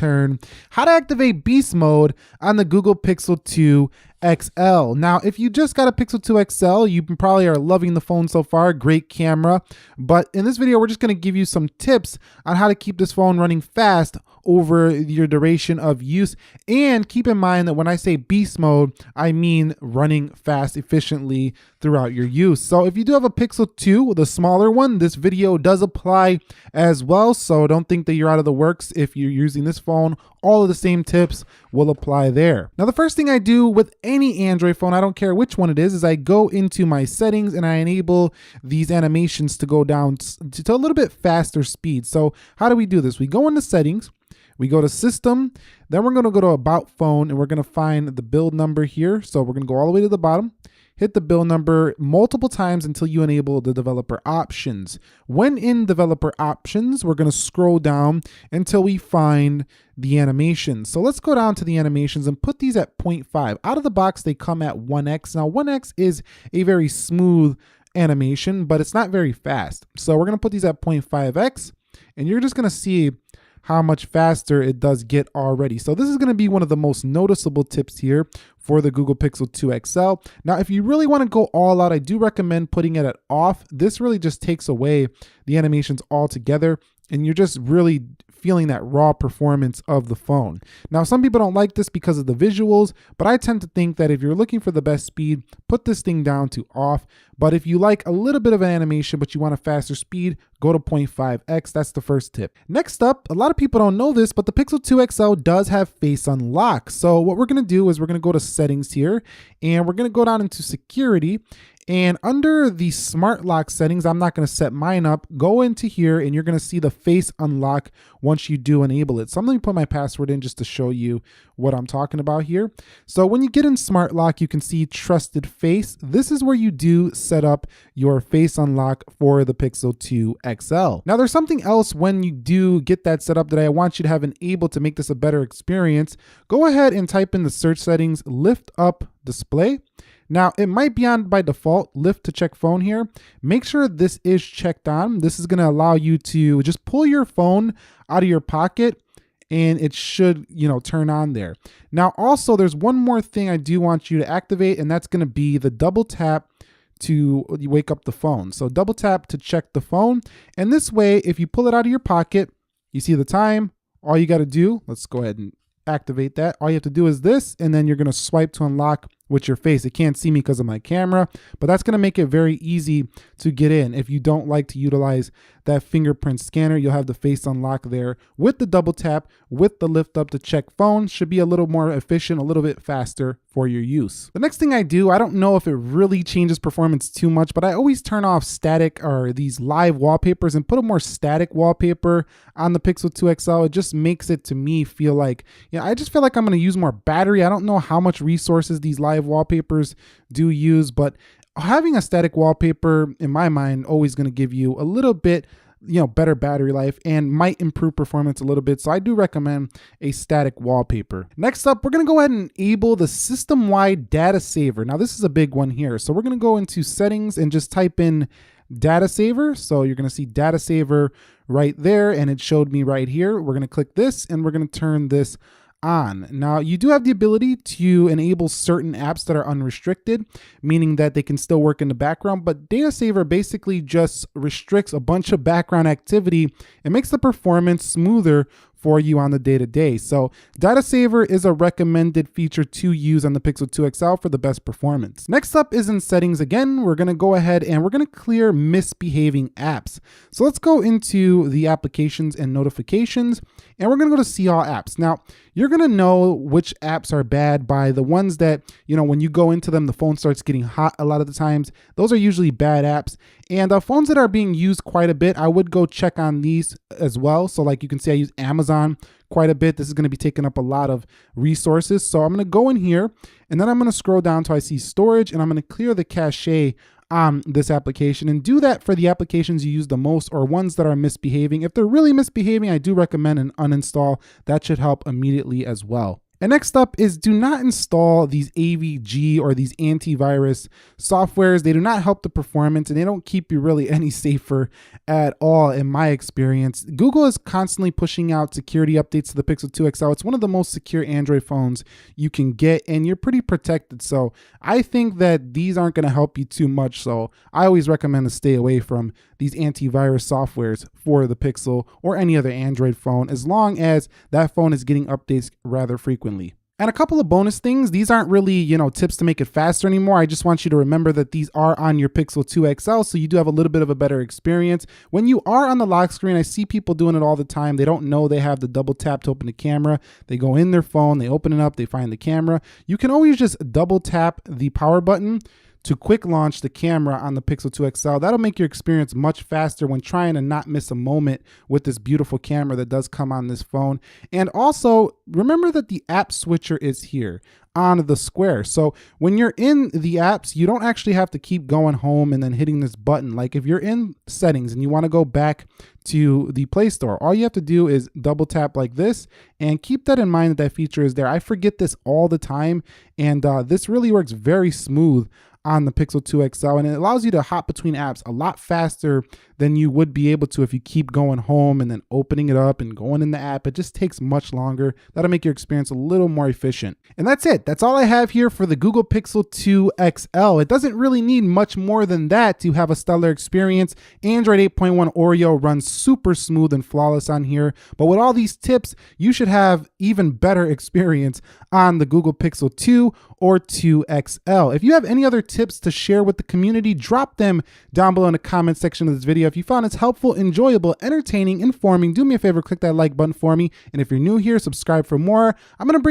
turn, how to activate beast mode on the Google Pixel 2 XL. Now, if you just got a Pixel 2 XL, you probably are loving the phone so far, great camera. But in this video, we're just gonna give you some tips on how to keep this phone running fast over your duration of use. And keep in mind that when I say beast mode, I mean running fast efficiently throughout your use. So if you do have a Pixel 2, the smaller one, this video does apply as well. So don't think that you're out of the works if you're using this phone. All of the same tips will apply there. Now, the first thing I do with any Android phone, I don't care which one it is I go into my settings and I enable these animations to go down to a little bit faster speed. So how do we do this? We go into settings, we go to system, then we're gonna go to about phone and we're gonna find the build number here. So we're gonna go all the way to the bottom, hit the build number multiple times until you enable the developer options. When in developer options, we're gonna scroll down until we find the animations. So let's go down to the animations and put these at 0.5. Out of the box, they come at 1x. Now 1x is a very smooth animation, but it's not very fast. So we're gonna put these at 0.5x and you're just gonna see how much faster it does get already. So this is gonna be one of the most noticeable tips here for the Google Pixel 2 XL. Now, if you really wanna go all out, I do recommend putting it at off. This really just takes away the animations altogether and you're just really feeling that raw performance of the phone. Now, some people don't like this because of the visuals, but I tend to think that if you're looking for the best speed, put this thing down to off. But if you like a little bit of an animation, but you want a faster speed, go to 0.5x. That's the first tip. Next up, a lot of people don't know this, but the Pixel 2 XL does have face unlock. So what we're gonna do is we're gonna go to settings here and we're gonna go down into security. And under the smart lock settings, I'm not gonna set mine up, go into here and you're gonna see the face unlock once you do enable it. So I'm gonna put my password in just to show you what I'm talking about here. So when you get in smart lock, you can see trusted face. This is where you do set up your face unlock for the Pixel 2 XL. Now there's something else when you do get that set up that I want you to have enabled to make this a better experience. Go ahead and type in the search settings, lift up display. Now, it might be on by default, lift to check phone here. Make sure this is checked on. This is gonna allow you to just pull your phone out of your pocket and it should, turn on there. Now, also there's one more thing I do want you to activate and that's gonna be the double tap to wake up the phone. So double tap to check the phone. And this way, if you pull it out of your pocket, you see the time, all you gotta do, let's go ahead and activate that. All you have to do is this, and then you're gonna swipe to unlock with your face. It can't see me because of my camera, but that's gonna make it very easy to get in. If you don't like to utilize that fingerprint scanner, you'll have the face unlock there with the double tap, with the lift up to check phone. Should be a little more efficient, a little bit faster for your use. The next thing I do, I don't know if it really changes performance too much, but I always turn off static or these live wallpapers and put a more static wallpaper on the Pixel 2 XL. It just makes it to me feel like, I just feel like I'm gonna use more battery. I don't know how much resources these live wallpapers do use, but having a static wallpaper in my mind always going to give you a little bit better battery life and might improve performance a little bit. So I do recommend a static wallpaper. Next up, we're going to go ahead and enable the system-wide data saver. Now this is a big one here. So we're going to go into settings and just type in data saver. So you're going to see data saver right there and it showed me right here. We're going to click this and we're going to turn this on. Now you do have the ability to enable certain apps that are unrestricted, meaning that they can still work in the background, but data saver basically just restricts a bunch of background activity and makes the performance smoother for you on the day-to-day. So data saver is a recommended feature to use on the Pixel 2 XL for the best performance. Next up is in settings again. We're gonna go ahead and we're gonna clear misbehaving apps. So let's go into the applications and notifications and we're gonna go to see all apps. Now, you're gonna know which apps are bad by the ones that, when you go into them, the phone starts getting hot a lot of the times. Those are usually bad apps. And phones that are being used quite a bit, I would go check on these as well. So like you can see, I use Amazon quite a bit. This is gonna be taking up a lot of resources. So I'm gonna go in here and then I'm gonna scroll down till I see storage and I'm gonna clear the cache on this application and do that for the applications you use the most or ones that are misbehaving. If they're really misbehaving, I do recommend an uninstall. That should help immediately as well. And next up is do not install these AVG or these antivirus softwares. They do not help the performance and they don't keep you really any safer at all in my experience. Google is constantly pushing out security updates to the Pixel 2 XL. It's one of the most secure Android phones you can get and you're pretty protected. So I think that these aren't going to help you too much. So I always recommend to stay away from these antivirus softwares for the Pixel or any other Android phone as long as that phone is getting updates rather frequently. And a couple of bonus things. These aren't really, tips to make it faster anymore. I just want you to remember that these are on your Pixel 2 XL, so you do have a little bit of a better experience. When you are on the lock screen, I see people doing it all the time. They don't know they have the double tap to open the camera. They go in their phone, they open it up, they find the camera. You can always just double tap the power button to quick launch the camera on the Pixel 2 XL. That'll make your experience much faster when trying to not miss a moment with this beautiful camera that does come on this phone. And also remember that the app switcher is here on the square. So when you're in the apps, you don't actually have to keep going home and then hitting this button. Like if you're in settings and you want to go back to the Play Store, all you have to do is double tap like this and keep that in mind that that feature is there. I forget this all the time and this really works very smooth on the Pixel 2 XL, and it allows you to hop between apps a lot faster than you would be able to if you keep going home and then opening it up and going in the app. It just takes much longer. That'll make your experience a little more efficient. And that's it. That's all I have here for the Google Pixel 2 XL. It doesn't really need much more than that to have a stellar experience. Android 8.1 Oreo runs super smooth and flawless on here, but with all these tips, you should have even better experience on the Google Pixel 2 or 2 XL. If you have any other tips to share with the community, drop them down below in the comment section of this video. If you found this helpful, enjoyable, entertaining, informing, do me a favor, click that like button for me. And if you're new here, subscribe for more. I'm going to bring